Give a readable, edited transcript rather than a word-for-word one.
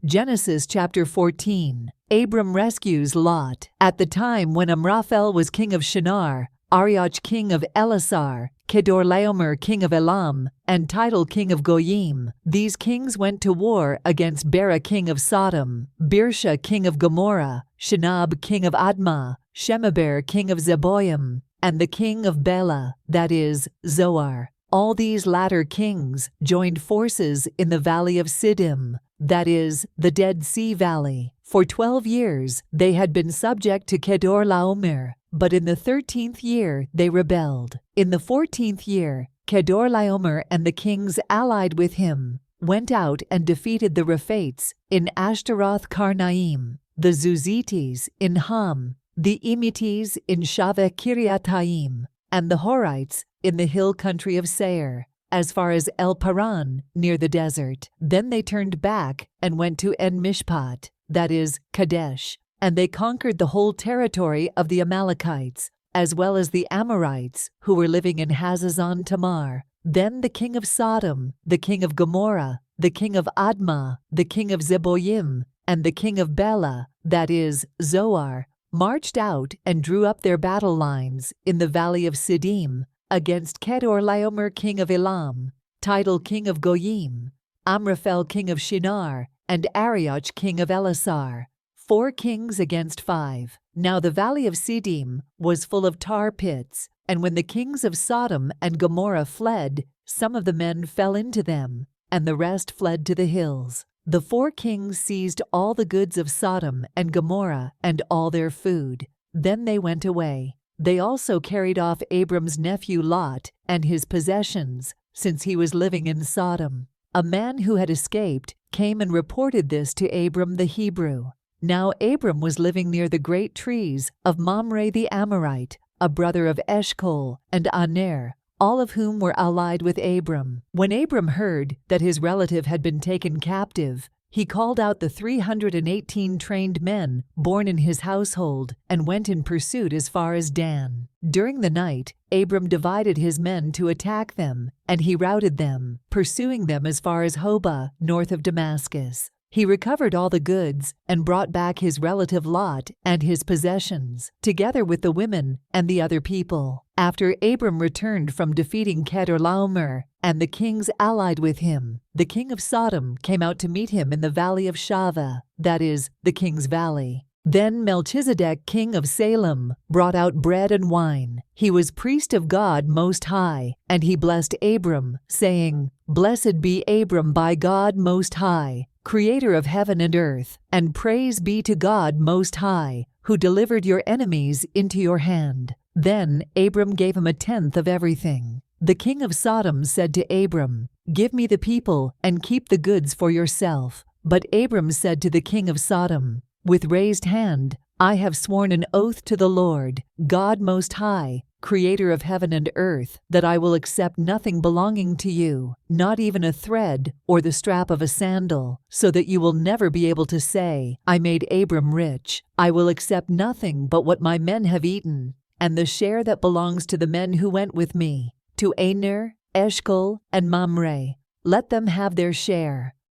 Genesis chapter 14. Abram rescues Lot. At the time when Amraphel was king of Shinar, Arioch king of Elasar, Kedorlaomer king of Elam, and Tidal king of Goyim, these kings went to war against Bera king of Sodom, Birsha king of Gomorrah, Shinab king of Admah, Shemeber king of Zeboim, and the king of Bela, that is, Zoar. All these latter kings joined forces in the valley of Siddim, that is, the Dead Sea Valley. For 12 years they had been subject to Kedorlaomer, but in the 13th year they rebelled. In the 14th year, Kedorlaomer and the kings allied with him went out and defeated the Rephates in Ashtaroth Karnaim, the Zuzites in Ham, the Emites in Shaveh Kiriataim, and the Horites in the hill country of Seir, as far as El Paran, near the desert. Then they turned back and went to En Mishpat, that is, Kadesh, and they conquered the whole territory of the Amalekites, as well as the Amorites, who were living in Hazazon Tamar. Then the king of Sodom, the king of Gomorrah, the king of Admah, the king of Zeboim, and the king of Bela, that is, Zoar, marched out and drew up their battle lines in the valley of Siddim against Kedorlaomer king of Elam, Tidal king of Goyim, Amraphel king of Shinar, and Arioch king of Elasar, 4 kings against 5. Now the valley of Siddim was full of tar pits, and when the kings of Sodom and Gomorrah fled, some of the men fell into them, and the rest fled to the hills. The 4 kings seized all the goods of Sodom and Gomorrah and all their food. Then they went away. They also carried off Abram's nephew Lot and his possessions, since he was living in Sodom. A man who had escaped came and reported this to Abram the Hebrew. Now Abram was living near the great trees of Mamre the Amorite, a brother of Eshcol and Aner, all of whom were allied with Abram. When Abram heard that his relative had been taken captive, he called out the 318 trained men born in his household and went in pursuit as far as Dan. During the night, Abram divided his men to attack them, and he routed them, pursuing them as far as Hobah, north of Damascus. He recovered all the goods and brought back his relative Lot and his possessions, together with the women and the other people. After Abram returned from defeating Kedorlaomer and the kings allied with him, the king of Sodom came out to meet him in the valley of Shaveh, that is, the king's valley. Then Melchizedek king of Salem brought out bread and wine. He was priest of God Most High, and he blessed Abram, saying, "Blessed be Abram by God Most High, Creator of heaven and earth, and praise be to God Most High, who delivered your enemies into your hand." Then Abram gave him 1/10 of everything. The king of Sodom said to Abram, "Give me the people and keep the goods for yourself." But Abram said to the king of Sodom, "With raised hand, I have sworn an oath to the Lord, God Most High, Creator of heaven and earth, that I will accept nothing belonging to you, not even a thread or the strap of a sandal, so that you will never be able to say, 'I made Abram rich.' I will accept nothing but what my men have eaten, and the share that belongs to the men who went with me, to Aner, Eshcol, and Mamre. Let them have their share."